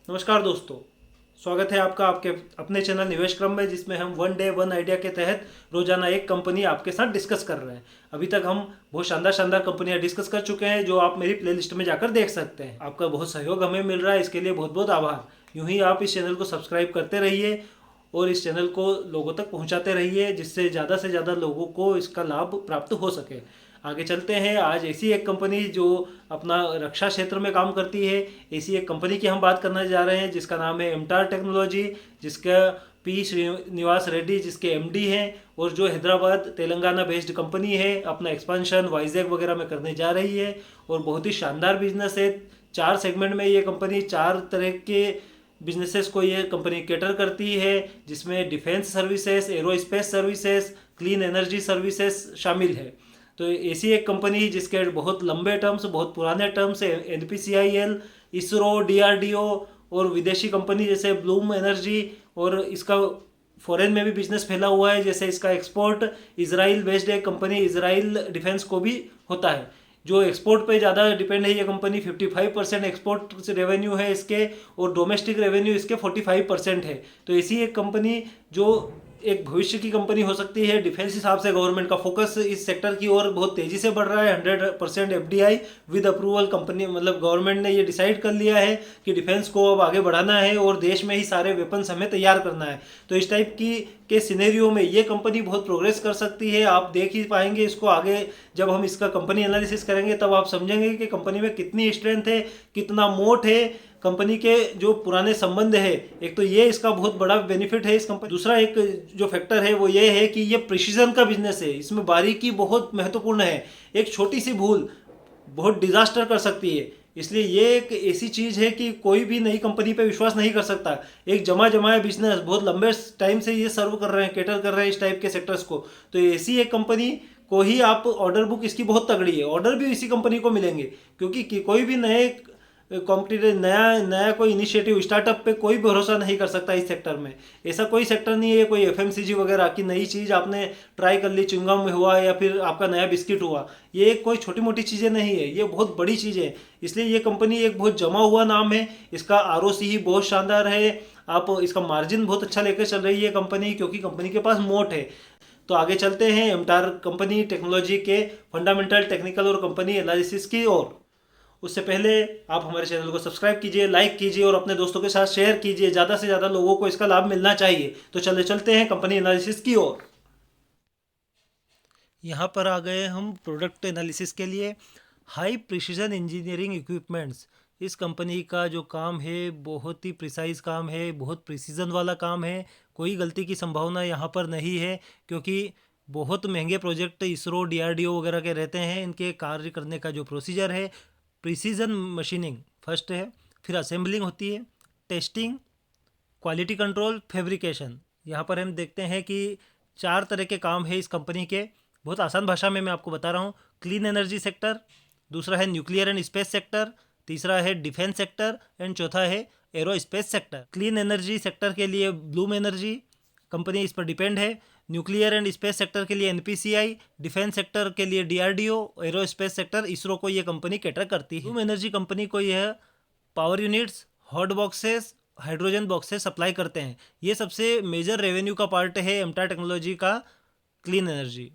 नमस्कार दोस्तों, स्वागत है आपका आपके अपने चैनल निवेश क्रम में, जिसमें हम वन डे वन आइडिया के तहत रोजाना एक कंपनी आपके साथ डिस्कस कर रहे हैं। अभी तक हम बहुत शानदार शानदार कंपनियां डिस्कस कर चुके हैं, जो आप मेरी प्लेलिस्ट में जाकर देख सकते हैं। आपका बहुत सहयोग हमें मिल रहा है, इसके लिए बहुत बहुत आभार। यूं ही आप इस चैनल को सब्सक्राइब करते रहिए और इस चैनल को लोगों तक पहुंचाते रहिए, जिससे ज़्यादा लोगों को इसका लाभ प्राप्त हो सके। आगे चलते हैं। आज ऐसी एक कंपनी जो अपना रक्षा क्षेत्र में काम करती है, ऐसी एक कंपनी की हम बात करने जा रहे हैं, जिसका नाम है एमटार टेक्नोलॉजी, जिसका पी श्रीनिवास रेड्डी जिसके एमडी हैं, और जो हैदराबाद तेलंगाना बेस्ड कंपनी है, अपना एक्सपांशन वाइजैग वगैरह में करने जा रही है और बहुत ही शानदार बिजनेस है। 4 सेगमेंट में ये कंपनी 4 तरह के बिजनेसेस को ये कंपनी कैटर करती है, जिसमें defence services, aerospace services, clean energy services शामिल है। तो ऐसी एक कंपनी जिसके बहुत लंबे टर्म्स, बहुत पुराने टर्म्स, NPCIL, इसरो, DRDO और विदेशी कंपनी जैसे ब्लूम एनर्जी, और इसका फॉरेन में भी बिजनेस फैला हुआ है। जैसे इसका एक्सपोर्ट इजराइल बेस्ड एक कंपनी इजराइल डिफेंस को भी होता है, जो एक्सपोर्ट पे ज़्यादा डिपेंड है। ये कंपनी 55% एक्सपोर्ट से रेवेन्यू है इसके, और डोमेस्टिक रेवेन्यू इसके 45% है। तो ऐसी एक कंपनी जो एक भविष्य की कंपनी हो सकती है। डिफेंस हिसाब से गवर्नमेंट का फोकस इस सेक्टर की ओर बहुत तेजी से बढ़ रहा है। 100% FDI विद अप्रूवल कंपनी, मतलब गवर्नमेंट ने ये डिसाइड कर लिया है कि डिफेंस को अब आगे बढ़ाना है और देश में ही सारे वेपन्स हमें तैयार करना है। तो इस टाइप की के सिनेरियो में ये कंपनी बहुत प्रोग्रेस कर सकती है। आप देख ही पाएंगे इसको आगे, जब हम इसका कंपनी एनालिसिस करेंगे तब आप समझेंगे कि कंपनी में कितनी स्ट्रेंथ है, कितना मोट है, कंपनी के जो पुराने संबंध है। एक तो ये इसका बहुत बड़ा बेनिफिट है इस कंपनी। दूसरा एक जो फैक्टर है वो ये है कि ये प्रिसीजन का बिजनेस है, इसमें बारीकी बहुत महत्वपूर्ण है। एक छोटी सी भूल बहुत डिजास्टर कर सकती है, इसलिए ये एक ऐसी चीज़ है कि कोई भी नई कंपनी पे विश्वास नहीं कर सकता। एक जमाया बिजनेस, बहुत लंबे टाइम से ये सर्व कर रहे हैं, कैटर कर रहे हैं इस टाइप के सेक्टर्स को। तो ऐसी एक कंपनी को ही आप, ऑर्डर बुक इसकी बहुत तगड़ी है, ऑर्डर भी इसी कंपनी को मिलेंगे, क्योंकि कोई भी नए कॉम्पिटिटिव नया कोई इनिशिएटिव स्टार्टअप पे कोई भरोसा नहीं कर सकता इस सेक्टर में। ऐसा कोई सेक्टर नहीं है, कोई FMCG वगैरह की नई चीज़ आपने ट्राई कर ली, च्युइंगम में हुआ या फिर आपका नया बिस्किट हुआ, ये कोई छोटी मोटी चीज़ें नहीं है, ये बहुत बड़ी चीज़ें हैं। इसलिए ये कंपनी एक बहुत जमा हुआ नाम है, इसका ROC ही बहुत शानदार है। आप इसका मार्जिन बहुत अच्छा लेकर चल रही है कंपनी, क्योंकि कंपनी के पास मोट है। तो आगे चलते हैं एमटार कंपनी टेक्नोलॉजी के फंडामेंटल, टेक्निकल और कंपनी एनालिसिस की ओर। उससे पहले आप हमारे चैनल को सब्सक्राइब कीजिए, लाइक कीजिए और अपने दोस्तों के साथ शेयर कीजिए। ज़्यादा से ज़्यादा लोगों को इसका लाभ मिलना चाहिए। तो चलते हैं कंपनी एनालिसिस की ओर। यहाँ पर आ गए हम प्रोडक्ट एनालिसिस के लिए। हाई प्रिसीजन इंजीनियरिंग इक्विपमेंट्स, इस कंपनी का जो काम है बहुत ही प्रिसाइज काम है, बहुत प्रिसीजन वाला काम है। कोई गलती की संभावना यहाँ पर नहीं है, क्योंकि बहुत महंगे प्रोजेक्ट इसरो, DRDO वगैरह के रहते हैं। इनके कार्य करने का जो प्रोसीजर है, प्रिसीजन मशीनिंग फर्स्ट है, फिर असेंबलिंग होती है, टेस्टिंग, क्वालिटी कंट्रोल, फैब्रिकेशन। यहाँ पर हम देखते हैं कि 4 तरह के काम है इस कंपनी के। बहुत आसान भाषा में मैं आपको बता रहा हूँ। क्लीन एनर्जी सेक्टर, दूसरा है न्यूक्लियर एंड स्पेस सेक्टर, तीसरा है डिफेंस सेक्टर एंड चौथा है aerospace sector. Clean energy sector के लिए ब्लूम एनर्जी कंपनी इस पर डिपेंड है, न्यूक्लियर एंड स्पेस सेक्टर के लिए NPCI, डिफेंस सेक्टर के लिए DRDO, एरोस्पेस सेक्टर इसरो को ये कंपनी कैटर करती है। ब्लूम एनर्जी कंपनी को यह power units, hot boxes, hydrogen boxes supply करते हैं। ये सबसे मेजर रेवेन्यू का पार्ट है एमटार टेक्नोलॉजी का क्लीन एनर्जी।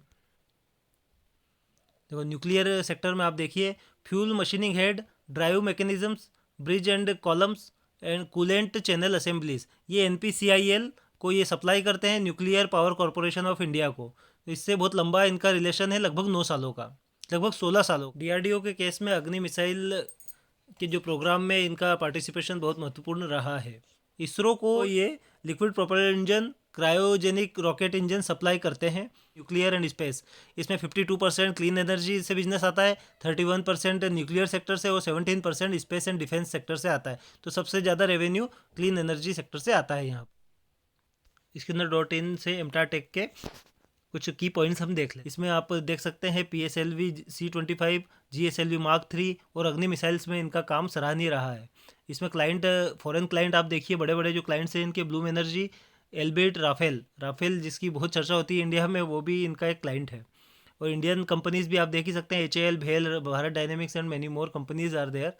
देखो न्यूक्लियर सेक्टर में आप देखिए, fuel machining head, drive mechanisms, bridge and columns and coolant channel assemblies, ये NPCIL को ये सप्लाई करते हैं, nuclear power corporation of India को। तो इससे बहुत लंबा इनका रिलेशन है, लगभग 9 सालों का, लगभग 16 सालों। DRDO के केस में अग्नि मिसाइल के जो प्रोग्राम में इनका पार्टिसिपेशन बहुत महत्वपूर्ण रहा है। इसरो को ये liquid propeller engine, cryogenic rocket engine supply करते हैं। न्यूक्लियर एंड स्पेस, इसमें 52% क्लीन एनर्जी से बिजनेस आता है, 31% न्यूक्लियर सेक्टर से और 17% स्पेस एंड डिफेंस सेक्टर से आता है। तो सबसे ज़्यादा रेवेन्यू क्लीन एनर्जी सेक्टर से आता है। यहाँ इसके अंदर .in से एमटार टेक के कुछ की पॉइंट्स हम देख लें। इसमें आप देख सकते हैं PSLV C-25, GSLV Mark 3 और अग्नि मिसाइल्स में इनका काम सराहनीय रहा है। इसमें क्लाइंट, फॉरेन क्लाइंट आप देखिए, बड़े बड़े जो क्लाइंट्स हैं इनके, ब्लूम एनर्जी, एल्बिट, राफेल जिसकी बहुत चर्चा होती है इंडिया में, वो भी इनका एक क्लाइंट है। और इंडियन कंपनीज भी आप देख ही सकते हैं, HAL, भेल, Bharat dynamics and many more companies are there.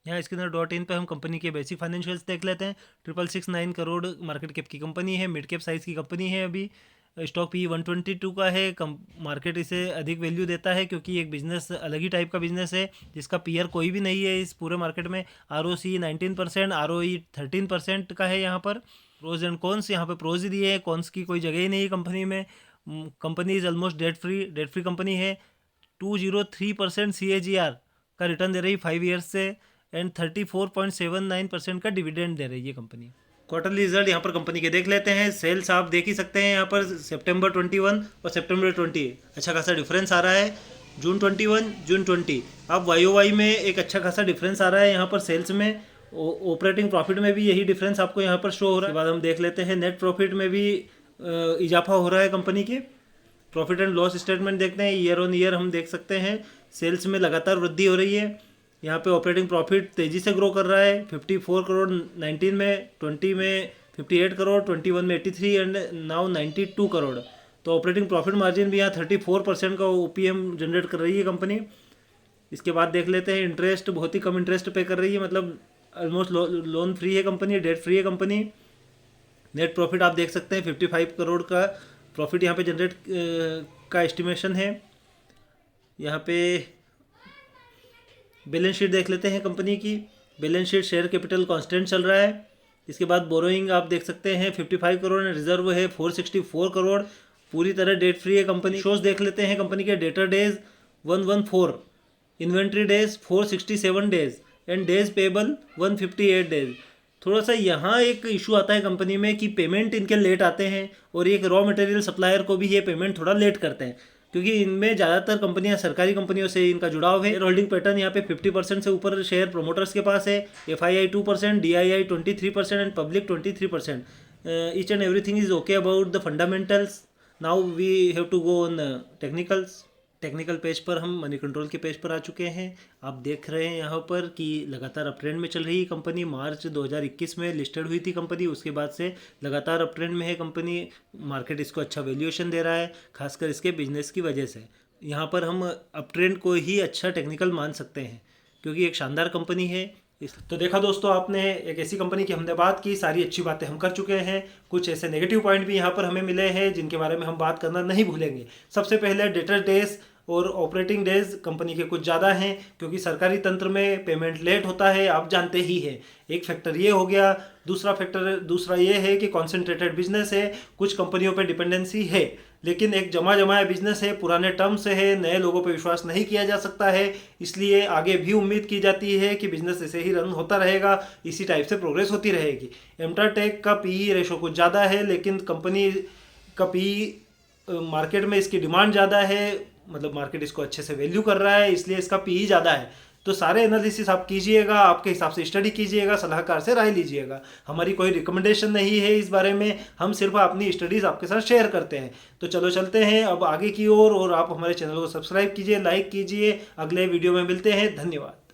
यहाँ Skinner.in पे हम कंपनी के बेसिक फाइनेंशियल्स देख लेते हैं। 669 करोड़ मार्केट कैप की कंपनी है, मिड कैप साइज़ की कंपनी है। अभी स्टॉक पी 122 का है। मार्केट इसे अधिक वैल्यू देता है क्योंकि एक बिजनेस अलग ही टाइप का बिजनेस है जिसका पीयर कोई भी नहीं है इस पूरे मार्केट में। ROC 19%, ROE 13% का है। यहाँ पर प्रोज एंड कॉन्स, यहाँ पे प्रोज ही दिए हैं, कॉन्स की कोई जगह ही नहीं है कंपनी में। Company is almost debt free company है। 203% CAGR का रिटर्न दे रही है 5 ईयर्स से एंड 34.79% का डिविडेंड दे रही है कंपनी। क्वार्टरली रिजल्ट यहाँ पर कंपनी के देख लेते हैं। सेल्स आप देख ही सकते हैं यहाँ पर सितंबर 21 और सितंबर 20 अच्छा खासा डिफरेंस आ रहा है। जून 21, जून 20 आप YOY में एक अच्छा खासा डिफरेंस आ रहा है यहाँ पर सेल्स में। ऑपरेटिंग प्रॉफिट में भी यही डिफरेंस आपको यहाँ पर शो हो रहा है। उसके बाद हम देख लेते हैं नेट प्रॉफिट में भी इजाफा हो रहा है कंपनी के। प्रॉफिट एंड लॉस स्टेटमेंट देखते हैं, ईयर ऑन ईयर हम देख सकते हैं सेल्स में लगातार वृद्धि हो रही है। यहाँ पे ऑपरेटिंग प्रॉफिट तेज़ी से ग्रो कर रहा है। 54 करोड़ 19 में, 20 में 58 करोड़, 21 में 83 एंड नाउ 92 करोड़। तो ऑपरेटिंग प्रॉफिट मार्जिन भी यहाँ 34% का OPM जनरेट कर रही है कंपनी। इसके बाद देख लेते हैं इंटरेस्ट, बहुत ही कम इंटरेस्ट पे कर रही है, मतलब ऑलमोस्ट लोन फ्री है कंपनी, डेट फ्री है कंपनी। नेट प्रॉफिट आप देख सकते हैं 55 करोड़ का प्रॉफिट यहाँ पे जनरेट का एस्टिमेशन है। यहाँ पे बैलेंस शीट देख लेते हैं कंपनी की। Balance sheet share capital constant चल रहा है। इसके बाद बोरोइंग आप देख सकते हैं 55 करोड़, रिजर्व है 464 करोड़, पूरी तरह डेट फ्री है कंपनी। शोज देख लेते हैं कंपनी के। Debtor days 114, inventory days 467 days and days payable 158 days. थोड़ा सा यहाँ एक इशू आता है कंपनी में कि पेमेंट इनके लेट आते हैं और एक रॉ मटेरियल सप्लायर को भी ये पेमेंट थोड़ा लेट करते हैं क्योंकि इनमें ज़्यादातर कंपनियां सरकारी कंपनियों से इनका जुड़ाव है। शेयर होल्डिंग पैटर्न यहाँ पे 50% से ऊपर शेयर प्रोमोटर्स के पास है। FII 2%, DII 23% and public 23%। Each and everything is okay about the fundamentals. Now we have to go on technicals. Technical page पर हम मनी कंट्रोल के पेज पर आ चुके हैं। आप देख रहे हैं यहाँ पर कि लगातार अप ट्रेंड में चल रही है कंपनी। मार्च 2021 में लिस्टेड हुई थी कंपनी, उसके बाद से लगातार अप ट्रेंड में है कंपनी। मार्केट इसको अच्छा वैल्यूएशन दे रहा है, खासकर इसके बिजनेस की वजह से। यहाँ पर हम अप ट्रेंड को ही अच्छा टेक्निकल मान सकते हैं क्योंकि एक शानदार कंपनी है। तो देखा दोस्तों, आपने एक ऐसी कंपनी की हमने बात की, सारी अच्छी बातें हम कर चुके हैं। कुछ ऐसे नेगेटिव पॉइंट भी यहाँ पर हमें मिले हैं जिनके बारे में हम बात करना नहीं भूलेंगे। सबसे पहले डेटर डेज और ऑपरेटिंग डेज कंपनी के कुछ ज़्यादा हैं क्योंकि सरकारी तंत्र में पेमेंट लेट होता है, आप जानते ही हैं। एक फैक्टर ये हो गया। दूसरा ये है कि कॉन्सेंट्रेटेड बिजनेस है, कुछ कंपनियों पे डिपेंडेंसी है, लेकिन एक जमा जमाया बिजनेस है, पुराने टर्म से है, नए लोगों पे विश्वास नहीं किया जा सकता है। इसलिए आगे भी उम्मीद की जाती है कि बिजनेस ऐसे ही रन होता रहेगा, इसी टाइप से प्रोग्रेस होती रहेगी। एम्टाटेक का PE रेशो कुछ ज़्यादा है, लेकिन कंपनी का PE मार्केट में इसकी डिमांड ज़्यादा है, मतलब मार्केट इसको अच्छे से वैल्यू कर रहा है, इसलिए इसका PE ज़्यादा है। तो सारे एनालिसिस आप कीजिएगा, आपके हिसाब से स्टडी कीजिएगा, सलाहकार से राय लीजिएगा। हमारी कोई रिकमेंडेशन नहीं है इस बारे में, हम सिर्फ अपनी स्टडीज़ आपके साथ शेयर करते हैं। तो चलो चलते हैं अब आगे की ओर, और आप हमारे चैनल को सब्सक्राइब कीजिए, लाइक कीजिए। अगले वीडियो में मिलते हैं। धन्यवाद।